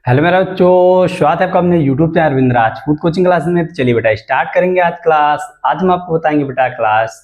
Hello मेरा बच्चों, स्वागत है आपका अपने YouTube channel Arvind Rajput coaching class में। तो चलिए बेटा स्टार्ट करेंगे आज क्लास। आज हम आपको बताएंगे बेटा क्लास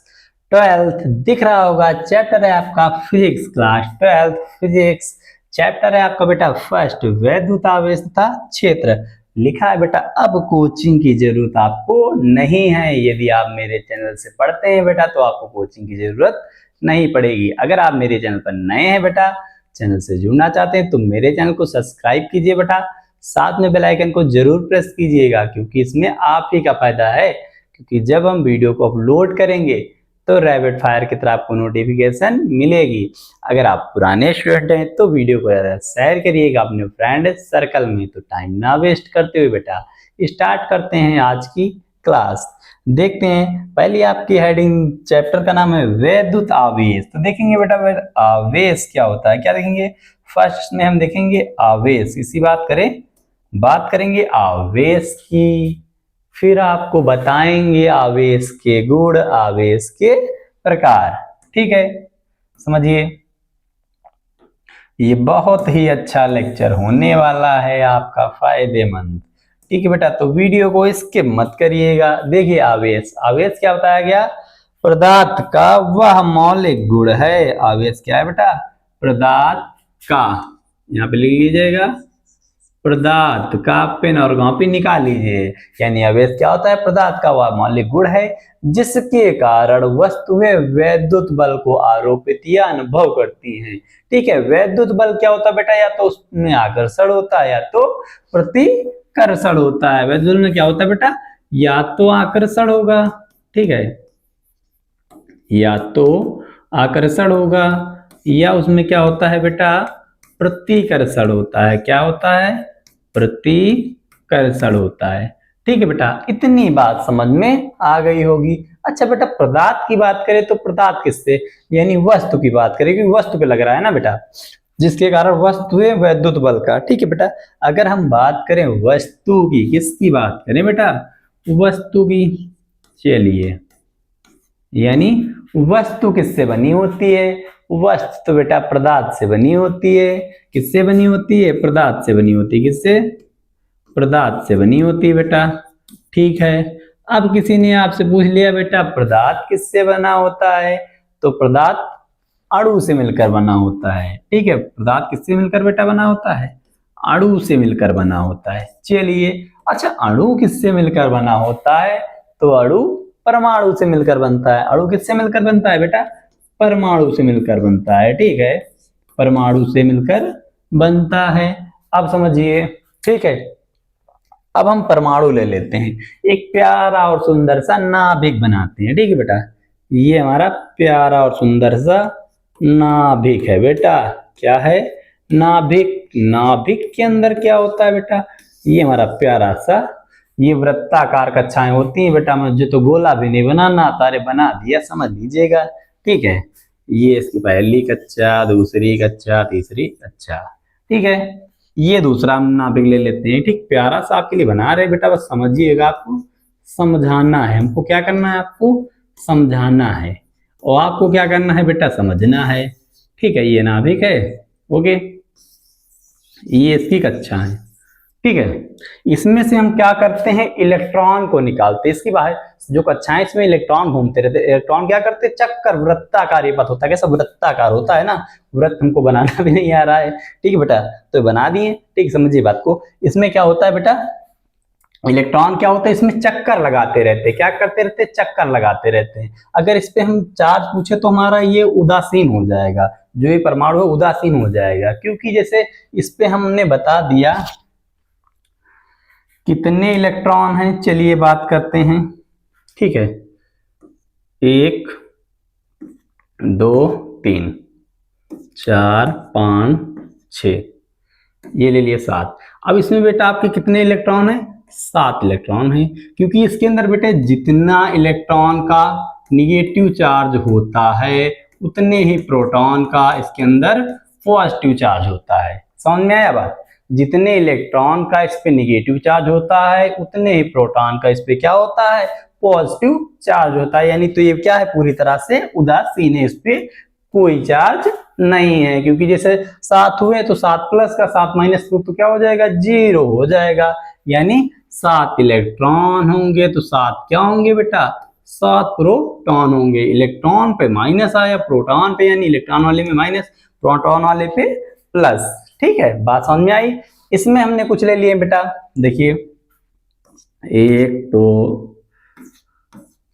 12th दिख रहा होगा, चैप्टर है आपका physics. Class 12th physics chapter है आपका बेटा फर्स्ट, वैद्युत आवेश तथा क्षेत्र। लिखा है बेटा अब कोचिंग की जरूरत आपको नहीं है। यदि आप मेरे चैनल से पढ़ते हैं बेटा तो आपको कोचिंग की जरूरत नहीं पड़ेगी। अगर आप मेरे चैनल पर नए हैं बेटा, चैनल से जुड़ना चाहते हैं तो मेरे चैनल को सब्सक्राइब कीजिए बेटा, साथ में बेल आइकन को जरूर प्रेस कीजिएगा, क्योंकि इसमें आप ही का फायदा है। क्योंकि जब हम वीडियो को अपलोड करेंगे तो रैपिड फायर की तरह आपको नोटिफिकेशन मिलेगी। अगर आप पुराने स्टूडेंट हैं तो वीडियो को शेयर करिएगा अपने फ्रेंड सर्कल में। तो टाइम ना वेस्ट करते हुए बेटा स्टार्ट करते हैं आज की क्लास। देखते हैं पहली आपकी हेडिंग, चैप्टर का नाम है वैद्युत आवेश। तो देखेंगे बेटा आवेश क्या होता है, क्या देखेंगे। फर्स्ट में हम देखेंगे आवेश, इसी बात करेंगे आवेश की। फिर आपको बताएंगे आवेश के गुण, आवेश के प्रकार। ठीक है, समझिए ये बहुत ही अच्छा लेक्चर होने वाला है आपका, फायदेमंद। ठीक है बेटा, तो वीडियो को स्किप मत करिएगा। देखिए आवेश, आवेश क्या बताया गया, पदार्थ का वह मौलिक गुण है। आवेश क्या है बेटा, पदार्थ का, यहाँ पे लिख लीजिएगा पदार्थ का, पेन और कॉपी निकाल लीजिए। यानी आवेश क्या होता है, पदार्थ का वह मौलिक गुण है जिसके कारण वस्तुएं वैद्युत बल को आरोपित या अनुभव करती हैं। ठीक है, वैद्युत बल क्या होता है बेटा, या तो उसमें आकर्षण होता है या तो प्रतिकर्षण होता है। वैद्युत बल में क्या होता है बेटा, या तो आकर्षण होगा, ठीक है, या तो आकर्षण होगा, या उसमें क्या होता है बेटा, प्रतिकर्षण होता है। क्या होता है, प्रतिकर्षण होता है। ठीक है बेटा, इतनी बात समझ में आ गई होगी। अच्छा बेटा, पदार्थ की बात करें तो पदार्थ किससे, यानी वस्तु की बात करें, क्योंकि वस्तु पे लग रहा है ना बेटा, जिसके कारण वस्तु है वैद्युत बल का। ठीक है बेटा, अगर हम बात करें वस्तु की, किसकी बात करें बेटा, वस्तु की। चलिए, यानी वस्तु किससे बनी होती है, वस्तु तो बेटा पदार्थ से बनी होती है। किससे बनी होती है, पदार्थ से बनी होती है। किससे, पदार्थ से बनी होती है बेटा। ठीक है, अब किसी ने आपसे पूछ लिया बेटा पदार्थ किससे बना होता है, तो पदार्थ अणु से मिलकर बना होता है। ठीक है, पदार्थ किससे मिलकर बेटा बना होता है, अणु से मिलकर बना होता है। चलिए, अच्छा अणु किससे मिलकर बना होता है, तो अणु परमाणु से मिलकर बनता है। अणु किससे मिलकर बनता है बेटा, परमाणु से मिलकर बनता है। ठीक है, परमाणु से मिलकर बनता है। अब समझिए, ठीक है, अब हम परमाणु ले लेते हैं, एक प्यारा और सुंदर सा नाभिक बनाते हैं। ठीक है बेटा, ये हमारा प्यारा और सुंदर सा नाभिक है बेटा। क्या है, नाभिक। नाभिक के अंदर क्या होता है बेटा, ये हमारा प्यारा सा, ये वृत्ताकार कक्षाएं होती हैं बेटा। मुझे तो गोला भी नहीं बनाना आता, अरे बना दिया, समझ लीजिएगा। ठीक है, ये इसकी पहली कक्षा, दूसरी कक्षा, तीसरी कक्षा। ठीक है, ये दूसरा हम नाभिक ले लेते हैं। ठीक, प्यारा सा आपके लिए बना रहे बेटा, बस समझिएगा, आपको समझाना है। हमको क्या करना है, आपको समझाना है, और आपको क्या करना है बेटा, समझना है। ठीक है, ये नाभिक है, ओके, ये इसकी कक्षा है। ठीक है, इसमें से हम क्या करते हैं, इलेक्ट्रॉन को निकालते हैं। इसकी बाहर जो कक्षाएं, इसमें इलेक्ट्रॉन घूमते रहते। इलेक्ट्रॉन क्या करते, चक्कर, वृत्ताकार ये पथ होता है, कैसा वृत्ताकार होता है ना, वृत्त हमको बनाना भी नहीं आ रहा है। ठीक है बेटा, तो बना दिए। ठीक, समझिए बात को। इसमें क्या होता है बेटा, इलेक्ट्रॉन क्या होता है, इसमें चक्कर लगाते रहते। क्या करते रहते, चक्कर लगाते रहते हैं। अगर इस पे हम चार्ज पूछे तो हमारा ये उदासीन हो जाएगा, जो ये परमाणु है उदासीन हो जाएगा, क्योंकि जैसे इस पे हमने बता दिया कितने इलेक्ट्रॉन हैं। चलिए बात करते हैं। ठीक है, 1 2 3 4 5 6, ये ले लिए 7। अब इसमें बेटा आपके कितने इलेक्ट्रॉन हैं, 7 इलेक्ट्रॉन हैं, क्योंकि इसके अंदर बेटे जितना इलेक्ट्रॉन का निगेटिव चार्ज होता है उतने ही प्रोटॉन का इसके अंदर पॉजिटिव चार्ज होता है। समझ में आया बात, जितने इलेक्ट्रॉन का इस पे निगेटिव चार्ज होता है उतने ही प्रोटॉन का इस पे क्या होता है, पॉजिटिव चार्ज होता है। यानी तो ये क्या है, पूरी तरह से उदासीन है, इस पे कोई चार्ज नहीं है, क्योंकि जैसे 7 हुए तो 7 प्लस का 7 माइनस तो क्या हो जाएगा, 0 हो जाएगा। यानी 7 इलेक्ट्रॉन होंगे तो 7 क्या होंगे बेटा, 7 प्रोटॉन होंगे। इलेक्ट्रॉन पे माइनस आया, प्रोटॉन पे यानी इलेक्ट्रॉन वाले में माइनस, प्रोटॉन वाले पे प्लस। ठीक है, बात समझ में आई। इसमें हमने कुछ ले लिए बेटा, देखिए 1 2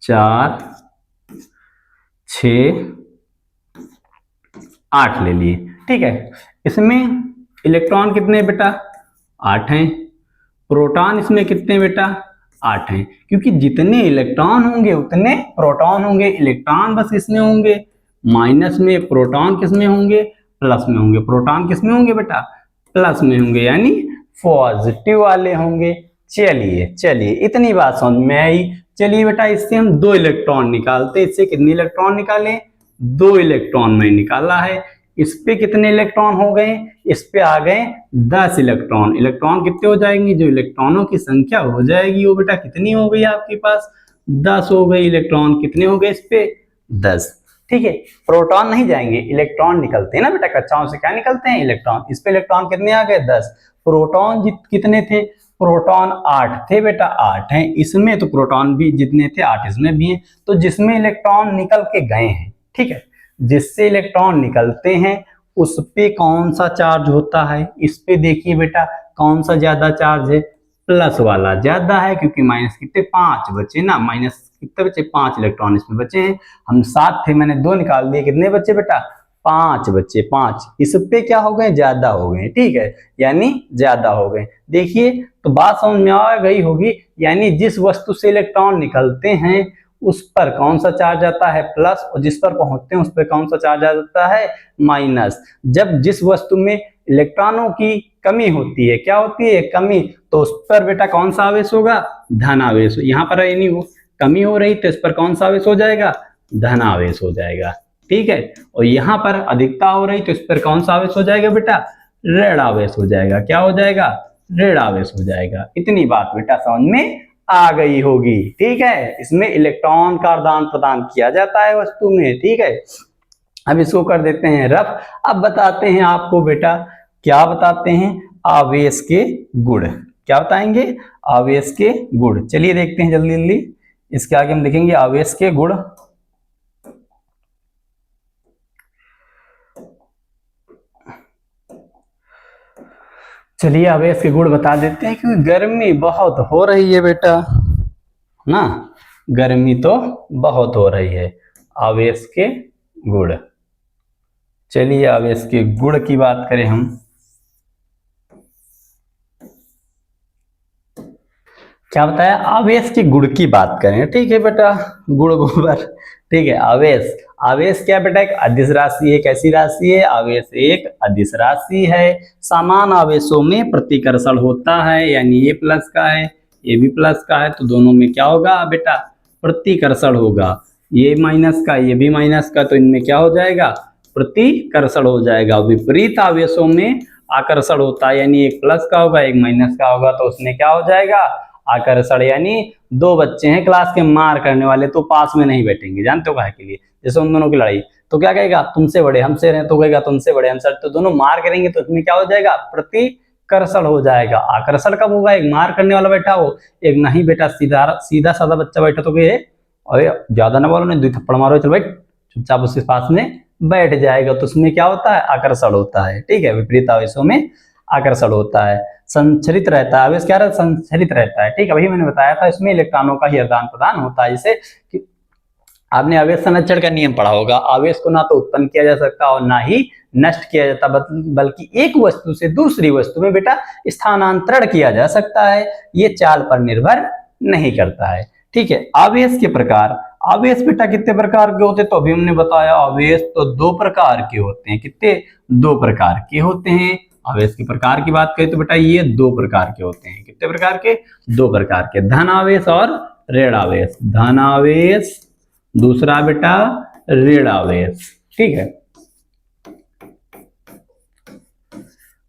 4 6 8 ले लिए। ठीक है, इसमें इलेक्ट्रॉन कितने बेटा, 8 हैं। प्रोटॉन इसमें कितने बेटा, 8 हैं, क्योंकि जितने इलेक्ट्रॉन होंगे उतने प्रोटॉन होंगे। इलेक्ट्रॉन बस किसमें होंगे, माइनस में, प्रोटॉन किसमें होंगे, प्लस में होंगे। प्रोटॉन किसमें होंगे बेटा, प्लस में होंगे, यानी पॉजिटिव वाले होंगे। चलिए चलिए, इतनी बात समझ में आई। चलिए बेटा, इससे हम 2 इलेक्ट्रॉन निकालते। इससे कितने इलेक्ट्रॉन निकाले, 2 इलेक्ट्रॉन में निकाला है। इस पे कितने इलेक्ट्रॉन हो गए, इस पे आ गए 10 इलेक्ट्रॉन। इलेक्ट्रॉन कितने हो जाएंगे, जो इलेक्ट्रॉनों की संख्या हो जाएगी वो बेटा कितनी हो गई आपके पास, 10 हो गई। इलेक्ट्रॉन कितने हो गए इस पे, 10। ठीक है, प्रोटॉन नहीं जाएंगे, इलेक्ट्रॉन निकलते हैं ना बेटा, कक्षाओं से क्या निकलते हैं, इलेक्ट्रॉन। इस पे इलेक्ट्रॉन कितने आ गए, 10। प्रोटॉन कितने थे, प्रोटॉन 8 थे बेटा, 8 हैं। इसमें तो प्रोटॉन भी जितने थे 8 इसमें भी हैं। तो जिसमें इलेक्ट्रॉन निकल के गए हैं, ठीक है, जिससे इलेक्ट्रॉन निकलते हैं उस पे कौन सा चार्ज होता है, इस पे देखिए बेटा कौन सा ज्यादा चार्ज है, प्लस वाला ज्यादा है, क्योंकि माइनस कितने 5 बचे ना, माइनस कितने बचे, 5 इलेक्ट्रॉन इसमें बचे हैं। हम 7 थे, मैंने 2 निकाल दिए, कितने बचे बेटा, 5 बचे, 5। इस पे क्या हो गए, ज्यादा हो गए। ठीक है, यानी ज्यादा हो गए। देखिए तो बात समझ में आ गई होगी। यानी जिस वस्तु से इलेक्ट्रॉन निकलते हैं उस पर कौन सा चार्ज आता है, प्लस, और जिस पर पहुंचते हैं उस पर कौन सा चार्ज आता है, माइनस। जब जिस वस्तु में इलेक्ट्रॉनों की कमी होती है, क्या होती है, कमी, तो उस पर बेटा कौन सा आवेश होगा, धन आवेश। यहाँ पर यानी वो कमी हो रही तो इस पर कौन सा आवेश हो जाएगा, धन आवेश हो जाएगा। ठीक है, और यहाँ पर अधिकता हो रही तो इस पर कौन सा आवेश हो जाएगा बेटा, ऋण आवेश हो जाएगा। क्या हो जाएगा, ऋण आवेश हो जाएगा। इतनी बात बेटा समझ में आ गई होगी। ठीक है, इसमें इलेक्ट्रॉन का आदान प्रदान किया जाता है वस्तु में। ठीक है, अब इसको कर देते हैं रफ। अब बताते हैं आपको बेटा, क्या बताते हैं, आवेश के गुण। क्या बताएंगे, आवेश के गुण। चलिए देखते हैं जल्दी जल्दी। इसके आगे हम देखेंगे आवेश के गुण। चलिए आवेश के गुण बता देते हैं, क्योंकि गर्मी बहुत हो रही है बेटा ना, गर्मी तो बहुत हो रही है। आवेश के गुण, चलिए आवेश के गुण की बात करें हम। क्या बताया, आवेश के गुण की बात करें। ठीक है बेटा, गुण गोबर। ठीक है, आवेश, आवेश क्या बेटा, एक अदिश राशि है। कैसी राशि है, आवेश एक अदिश राशि है। समान आवेशों में प्रतिकर्षण होता है, यानी ये प्लस का है ये भी प्लस का है, तो दोनों में क्या होगा बेटा, प्रतिकर्षण होगा। ये माइनस का ये भी माइनस का, तो इनमें क्या हो जाएगा, प्रतिकर्षण हो जाएगा। विपरीत आवेशों में आकर्षण होता है, यानी एक प्लस का होगा एक माइनस का होगा, तो उसमें क्या हो जाएगा, आकर्षण। यानी 2 बच्चे हैं क्लास के मार करने वाले, तो पास में नहीं बैठेंगे, जानते हो काहे के लिए, जैसे उन दोनों की लड़ाई, तो क्या कहेगा, तुमसे बड़े हमसे रहे, तो कहेगा तुमसे बड़े हमसे, तो दोनों मार करेंगे, तो इसमें क्या हो जाएगा, प्रतिकर्षण हो जाएगा। आकर्षण कब होगा, एक मार करने वाला बैठा हो, एक नहीं बेटा सीधा सीधा साधा बच्चा बैठा, तो कहे अरे ज्यादा ना बोलो, नहीं 2 थप्पड़ मारो, चल बैठ, चुपचाप उसके पास में बैठ जाएगा, तो उसमें क्या होता है, आकर्षण होता है। ठीक है, विपरीत आवेशों में आकर्षण होता है। संचरित रहता है, आवेश क्या रहता है, संचरित रहता है। ठीक है, वही मैंने बताया था, इसमें इलेक्ट्रॉनों का ही आदान प्रदान होता है। जैसे कि आपने आवेश संरक्षण का नियम पढ़ा होगा, आवेश को ना तो उत्पन्न किया जा सकता और ना ही नष्ट किया जाता, बल्कि एक वस्तु से दूसरी वस्तु में बेटा स्थानांतरण किया जा सकता है। ये चाल पर निर्भर नहीं करता है। ठीक है, आवेश के प्रकार, आवेश बेटा कितने प्रकार के होते हैं, तो अभी हमने बताया आवेश तो 2 प्रकार के होते हैं। कितने, 2 प्रकार के होते हैं। आवेश के प्रकार की बात करें तो बेटा ये 2 प्रकार के होते हैं। कितने प्रकार के, 2 प्रकार के, धन आवेश और ऋण आवेश। धन आवेश, दूसरा बेटा ऋण आवेश। ठीक है,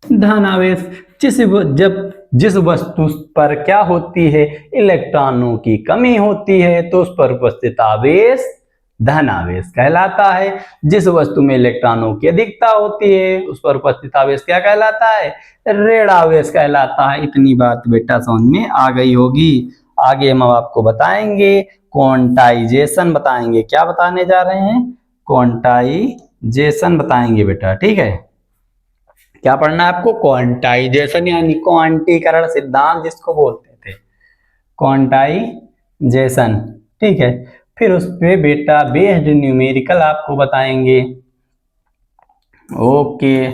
धन आवेश जिस वस्तु पर क्या होती है, इलेक्ट्रॉनों की कमी होती है, तो उस पर उपस्थित आवेश धन आवेश कहलाता है। जिस वस्तु में इलेक्ट्रॉनों की अधिकता होती है उस पर उपस्थित आवेश क्या कहलाता है? ऋण आवेश कहलाता है। इतनी बात बेटा समझ में आ गई होगी। आगे हम आपको बताएंगे क्वांटाइजेशन बताएंगे। क्या बताने जा रहे हैं? क्वांटाइजेशन बताएंगे बेटा, ठीक है। क्या पढ़ना है आपको? क्वांटाइजेशन यानी क्वांटीकरण सिद्धांत जिसको बोलते थे, क्वांटाइजेशन, ठीक है। फिर उस पे बेटा बेस्ड न्यूमेरिकल आपको बताएंगे। ओके,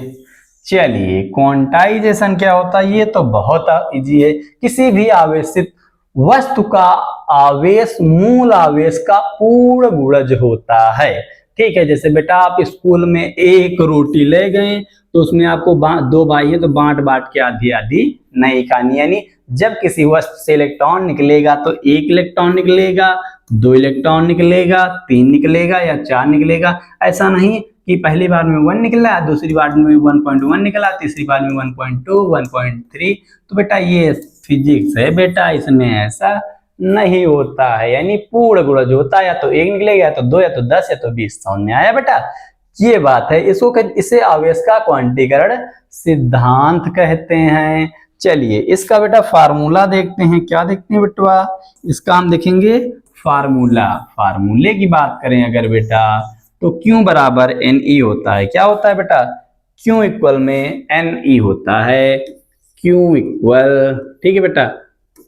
चलिए क्वांटाइजेशन क्या होता है? ये तो बहुत इजी है। किसी भी आवेशित वस्तु का आवेश मूल आवेश का पूर्ण गुणज होता है, ठीक है। जैसे बेटा आप स्कूल में एक रोटी ले गए तो उसमें आपको दो भाई है तो बांट बांट के आधी आधी नहीं खानी, यानी जब किसी वस्तु से इलेक्ट्रॉन निकलेगा तो एक इलेक्ट्रॉन निकलेगा, दो इलेक्ट्रॉन निकलेगा, तीन निकलेगा या चार निकलेगा। ऐसा नहीं कि पहली बार में 1 निकला, दूसरी बार में 1.1 निकला, तीसरी बार में 1.2, 1.3। तो बेटा ये फिजिक्स है बेटा, इसमें ऐसा नहीं होता है, यानी पूर्ण गुणज होता है। या तो एक निकलेगा, या तो दो, या तो 10, या तो 20। समझ में आया बेटा? ये बात है। इसे आवेश का क्वांटीकरण सिद्धांत कहते हैं। चलिए इसका बेटा फार्मूला देखते हैं। क्या देखते हैं बेटा? इसका हम देखेंगे फार्मूला। फार्मूले की बात करें अगर बेटा तो Q बराबर NE होता है। क्या होता है बेटा? Q इक्वल में NE होता है। Q इक्वल, ठीक है बेटा,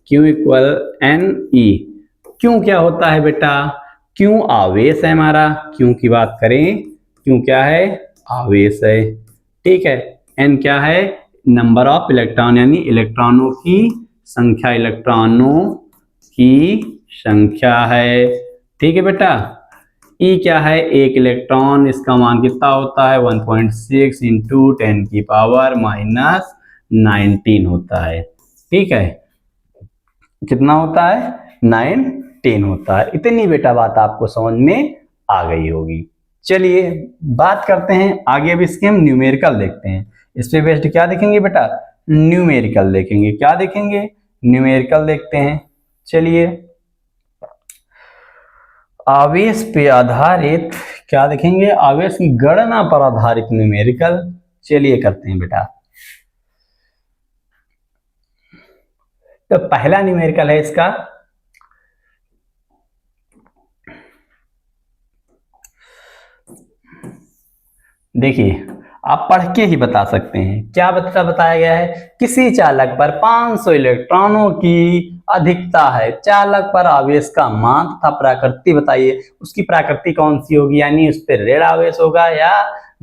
Q इक्वल NE। Q क्या होता है बेटा? Q आवेश है हमारा। Q की बात करें, Q क्या है? आवेश है, ठीक है। N क्या है? नंबर ऑफ इलेक्ट्रॉन, यानी इलेक्ट्रॉनों की संख्या, इलेक्ट्रॉनों की संख्या है, ठीक है बेटा। E क्या है? एक इलेक्ट्रॉन, इसका मान कितना होता है? 1.6 इंटू 10 की पावर माइनस 19 होता है, ठीक है। कितना होता है? 19 होता है। इतनी बेटा बात आपको समझ में आ गई होगी। चलिए बात करते हैं आगे। अब इसके हम न्यूमेरिकल देखते हैं। इस पे बेस्ड क्या देखेंगे बेटा? न्यूमेरिकल देखेंगे। क्या देखेंगे? न्यूमेरिकल देखते हैं। चलिए आवेश पे आधारित क्या देखेंगे? आवेश की गणना पर आधारित न्यूमेरिकल। चलिए करते हैं बेटा। तो पहला न्यूमेरिकल है इसका, देखिए आप पढ़ के ही बता सकते हैं। क्या बताया गया है? किसी चालक पर 500 इलेक्ट्रॉनों की अधिकता है। चालक पर आवेश का मान तथा प्रकृति बताइए। उसकी प्रकृति कौन सी होगी? यानी उस पर ऋण आवेश होगा या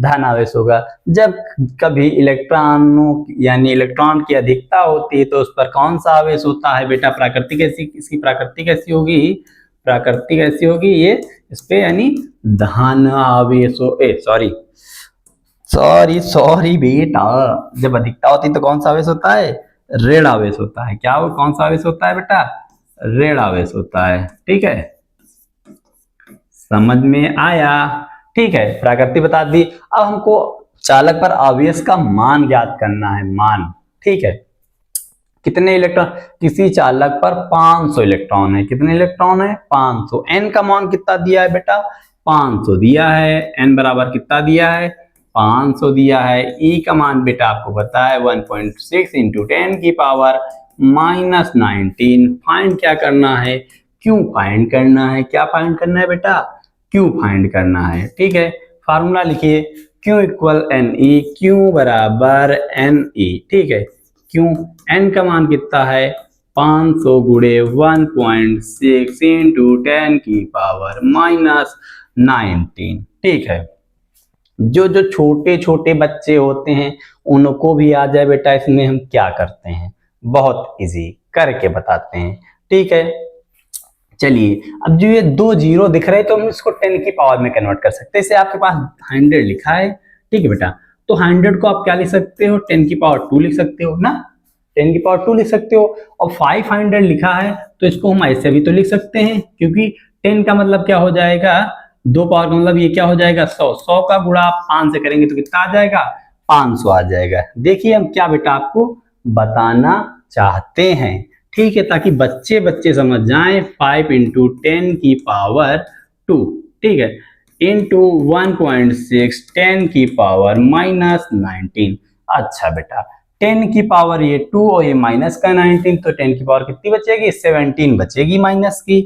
धन आवेश होगा। जब कभी इलेक्ट्रॉनों यानी इलेक्ट्रॉन की अधिकता होती है तो उस पर कौन सा आवेश होता है बेटा? प्रकृति कैसी, इसकी प्रकृति कैसी होगी? प्रकृति कैसी होगी? ये इस पे यानी धन आवेश हो, सॉरी बेटा, जब अधिकता होती है तो कौन सा आवेश होता है? ऋण आवेश होता है। क्या कौन सा आवेश होता है बेटा? ऋण आवेश होता है, ठीक है। समझ में आया? ठीक है, प्रकृति बता दी। अब हमको चालक पर आवेश का मान ज्ञात करना है। मान, ठीक है। कितने इलेक्ट्रॉन? किसी चालक पर 500 इलेक्ट्रॉन है। कितने इलेक्ट्रॉन है? 500। एन का मान कितना दिया है बेटा? 500 दिया है। एन बराबर कितना दिया है? 500 दिया है। ई का मान बेटा आपको पता है 1.6 इंटू 10 की पावर माइनस 19। फाइंड क्या करना है? क्यू फाइंड करना है। क्या फाइंड करना है बेटा? क्यू फाइंड करना है, ठीक है। फार्मूला लिखिए, Q equal N E. Q बराबर एन ई, ठीक है। क्यू, एन का मान कितना है? 500 गुणे 1.6 इंटू 10 की पावर माइनस 19, ठीक है। जो जो छोटे छोटे बच्चे होते हैं उनको भी आ जाए बेटा। इसमें हम क्या करते हैं? बहुत इजी करके बताते हैं, ठीक है। चलिए अब जो ये 2 जीरो दिख रहे हैं तो हम इसको 10 की पावर में कन्वर्ट कर सकते हैं। इसे आपके पास 100 लिखा है, ठीक है बेटा। तो 100 को आप क्या लिख सकते हो? 10 की पावर 2 लिख सकते हो ना, 10 की पावर 2 लिख सकते हो। और 500 लिखा है तो इसको हम ऐसे भी तो लिख सकते हैं, क्योंकि 10 का मतलब क्या हो जाएगा? 2 पावर का मतलब ये क्या हो जाएगा? 100। 100 का गुणा आप 5 से करेंगे तो कितना आ जाएगा? 500 आ जाएगा। देखिए हम क्या बेटा आपको बताना चाहते हैं, ठीक है, ताकि बच्चे समझ जाएं। 5 इंटू 10 की पावर 2, ठीक है, इंटू 1.6 10 की पावर माइनस 19। अच्छा बेटा 10 की पावर ये 2 और ये माइनस का 19, तो 10 की पावर कितनी बचेगी? 17 बचेगी माइनस की।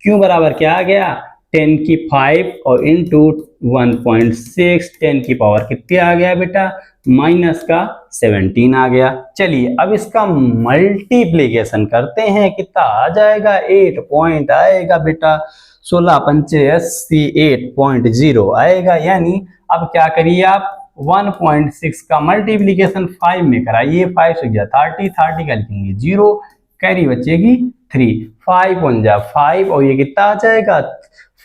क्यों बराबर क्या आ गया? 10 की 5 और इंटू 1.6 10 की पावर कितनी आ गया बेटा? माइनस का 17 आ गया। चलिए अब इसका मल्टीप्लीकेशन करते हैं, कितना आ जाएगा? 8 पॉइंट आएगा बेटा। 16 पंचे 80, 8.0 आएगा। यानी अब क्या करिए आप 1.6 का मल्टीप्लीकेशन 5 में कराइए। 5 से गया 30, 30 का लिखेंगे 0, कैरी बचेगी 3, 5 1 जा 5 और ये कितना आ जाएगा?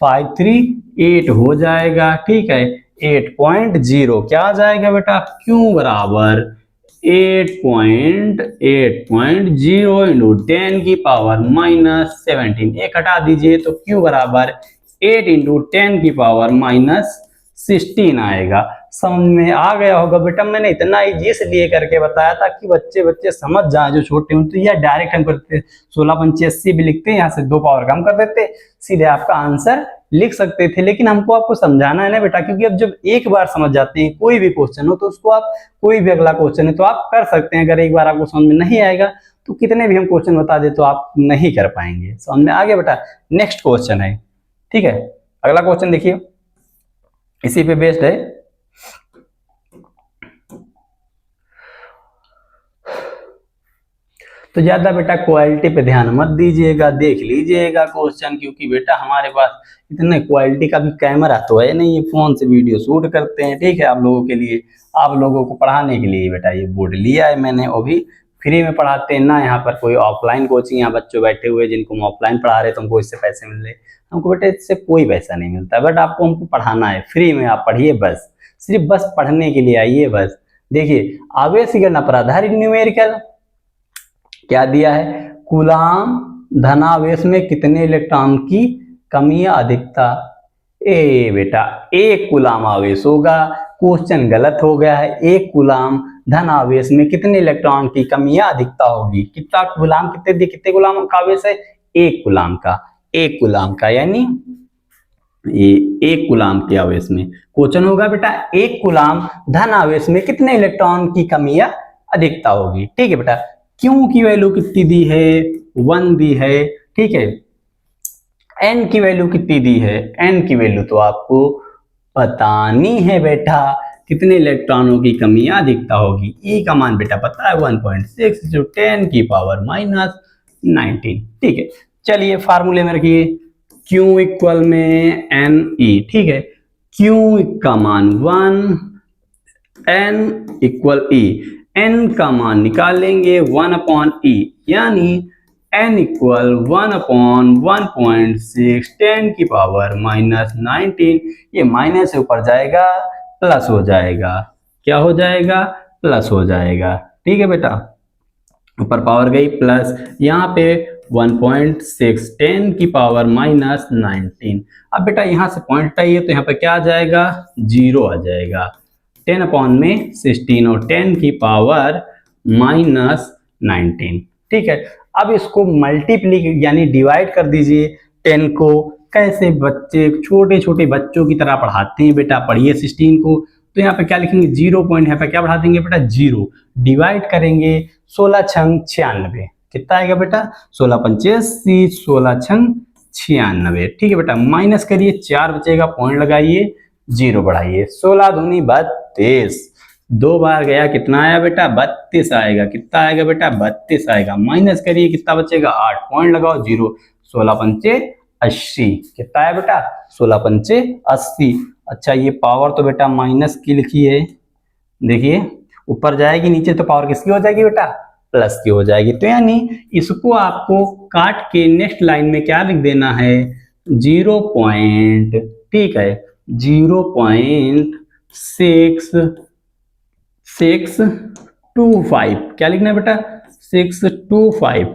5 3 8 हो जाएगा। ठीक है, 8.0 क्या आ जाएगा बेटा? क्यों बराबर 8.0 इंटू 10 की पावर माइनस 17। एक हटा दीजिए तो क्यू बराबर 8 इंटू 10 की पावर माइनस 16 आएगा। समझ में आ गया होगा बेटा। मैंने इतना इजी इसलिए करके बताया था कि बच्चे समझ जाए जो छोटे हों। तो यह डायरेक्ट हम करते 16 पंचे 80 भी लिखते हैं, यहाँ से 2 पावर कम कर देते, सीधे आपका आंसर लिख सकते थे। लेकिन हमको आपको समझाना है ना बेटा, क्योंकि अब जब एक बार समझ जाते हैं कोई भी क्वेश्चन हो तो उसको आप, कोई भी अगला क्वेश्चन है तो आप कर सकते हैं। अगर एक बार आपको समझ में नहीं आएगा तो कितने भी हम क्वेश्चन बता दे तो आप नहीं कर पाएंगे। समझ में आ गया बेटा? नेक्स्ट क्वेश्चन है, ठीक है, अगला क्वेश्चन देखिए, इसी पे बेस्ड है। तो ज्यादा बेटा क्वालिटी पे ध्यान मत दीजिएगा, देख लीजिएगा क्वेश्चन, क्योंकि बेटा हमारे पास इतने क्वालिटी का भी कैमरा तो है नहीं, ये फोन से वीडियो शूट करते हैं। ठीक है, आप लोगों के लिए, आप लोगों को पढ़ाने के लिए बेटा ये बोर्ड लिया है मैंने, वो भी फ्री में पढ़ाते हैं ना। यहाँ पर कोई ऑफलाइन कोचिंग, यहाँ बच्चों बैठे हुए जिनको हम ऑफलाइन पढ़ा रहे तो हमको इससे पैसे मिल रहे, हमको बेटा इससे कोई पैसा नहीं मिलता। बट आपको हमको पढ़ाना है फ्री में, आप पढ़िए बस, सिर्फ बस पढ़ने के लिए आइए बस। देखिए आवेश गणना पर आधारित न्यूमेरिकल क्या दिया है? कूलाम धनावेश में कितने इलेक्ट्रॉन की कमी या अधिकता? ए बेटा एक कूलाम आवेश होगा, क्वेश्चन गलत हो गया है। एक कूलाम धन आवेश में कितने इलेक्ट्रॉन की कमी या अधिकता होगी? कितना कूलाम, कितने कूलाम का आवेश है? एक कूलाम का, एक कूलाम का, यानी ये एक कूलाम के आवेश में क्वेश्चन होगा बेटा, एक कूलाम धन आवेश में कितने इलेक्ट्रॉन की कमी या अधिकता होगी। ठीक है बेटा, क्यू की वैल्यू कितनी दी है? 1 दी है। ठीक है, एन की वैल्यू कितनी दी है? एन की वैल्यू तो आपको बतानी है बेटा, कितने इलेक्ट्रॉनों की कमी या अधिकता होगी। ई का मान बेटा पता है 1.6 जो 10 की पावर माइनस 19। ठीक है, चलिए फार्मूले में रखिए, Q इक्वल में एन ई। ठीक है, Q का मान 1, N इक्वल E, N का मान निकालेंगे 1/E, यानी n इक्वल 1/1.6 10 की पावर माइनस 19। ये माइनस से ऊपर जाएगा प्लस हो जाएगा, क्या हो जाएगा? प्लस हो जाएगा। ठीक है बेटा, ऊपर पावर गई प्लस, यहाँ पे 1.6 10 की पावर माइनस 19। अब बेटा यहाँ से पॉइंट हटाइए तो यहाँ पे क्या आ जाएगा? 0 आ जाएगा। 10/16 और 10 की पावर माइनस 19। ठीक है, अब इसको मल्टीप्ली यानी डिवाइड कर दीजिए 10 को। कैसे? बच्चे छोटे छोटे बच्चों की तरह पढ़ाते हैं बेटा, पढ़िए 16 को। तो यहाँ पे क्या लिखेंगे? 0 पॉइंट यहाँ पे क्या बढ़ा देंगे बेटा? 0। डिवाइड करेंगे 16 छंग 96, कितना आएगा बेटा? 16 पंचे 80, 16 छंग 96। ठीक है बेटा, माइनस करिए 4 बचेगा, पॉइंट लगाइए, 0 बढ़ाइए, 16 दूनी 32, 2 बार गया, कितना आया बेटा? 32 आएगा। कितना आएगा बेटा? 32 आएगा। माइनस करिए, कितना बचेगा? 8, पॉइंट लगाओ, 0, 16 पंचे 80, कितना आया बेटा? 16 पंचे 80। अच्छा ये पावर तो बेटा माइनस की लिखी है, देखिए ऊपर जाएगी, नीचे तो पावर किसकी हो जाएगी बेटा? प्लस की हो जाएगी। तो यानी इसको आपको काट के नेक्स्ट लाइन में क्या लिख देना है? 0 पॉइंट, ठीक है, 0.625, क्या लिखना है बेटा? 625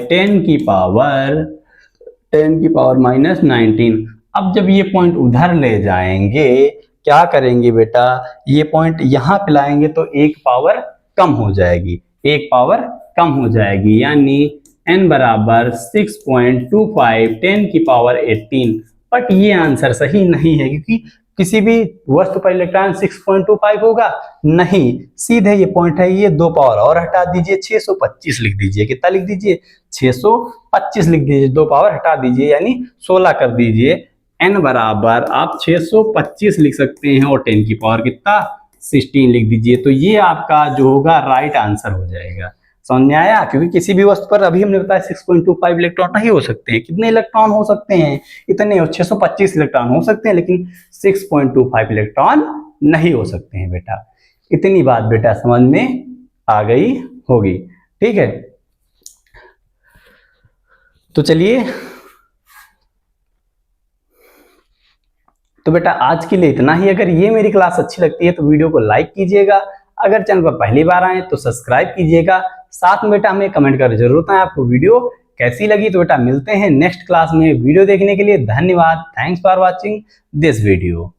10 की पावर माइनस 19। अब जब ये पॉइंट उधर ले जाएंगे क्या करेंगे बेटा? ये पॉइंट यहाँ पे लाएंगे तो एक पावर कम हो जाएगी, एक पावर कम हो जाएगी, यानी n बराबर 6.25 10 की पावर 18 बट ये आंसर सही नहीं है, क्योंकि किसी भी वस्तु पर इलेक्ट्रॉन 6.25 होगा नहीं, सीधे ये पॉइंट है, ये 2 पावर और हटा दीजिए, 625 लिख दीजिए। कितना लिख दीजिए? 625 लिख दीजिए, 2 पावर हटा दीजिए यानी 16 कर दीजिए। n बराबर आप 625 लिख सकते हैं और 10 की पावर कितना? 16 लिख दीजिए। तो ये आपका जो होगा राइट आंसर हो जाएगा। समझ में आया? क्योंकि किसी भी वस्तु पर अभी हमने बताया 6.25 इलेक्ट्रॉन नहीं हो सकते हैं। कितने इलेक्ट्रॉन हो सकते हैं? इतने 625 इलेक्ट्रॉन हो सकते हैं, लेकिन 6.25 इलेक्ट्रॉन नहीं हो सकते हैं बेटा। इतनी बात बेटा समझ में आ गई होगी। ठीक है, तो चलिए, तो बेटा आज के लिए इतना ही। अगर ये मेरी क्लास अच्छी लगती है तो वीडियो को लाइक कीजिएगा, अगर चैनल पर पहली बार आए तो सब्सक्राइब कीजिएगा। साथ में बेटा हमें कमेंट कर जरूर बताएं आपको वीडियो कैसी लगी। तो बेटा मिलते हैं नेक्स्ट क्लास में। वीडियो देखने के लिए धन्यवाद। Thanks for watching this video.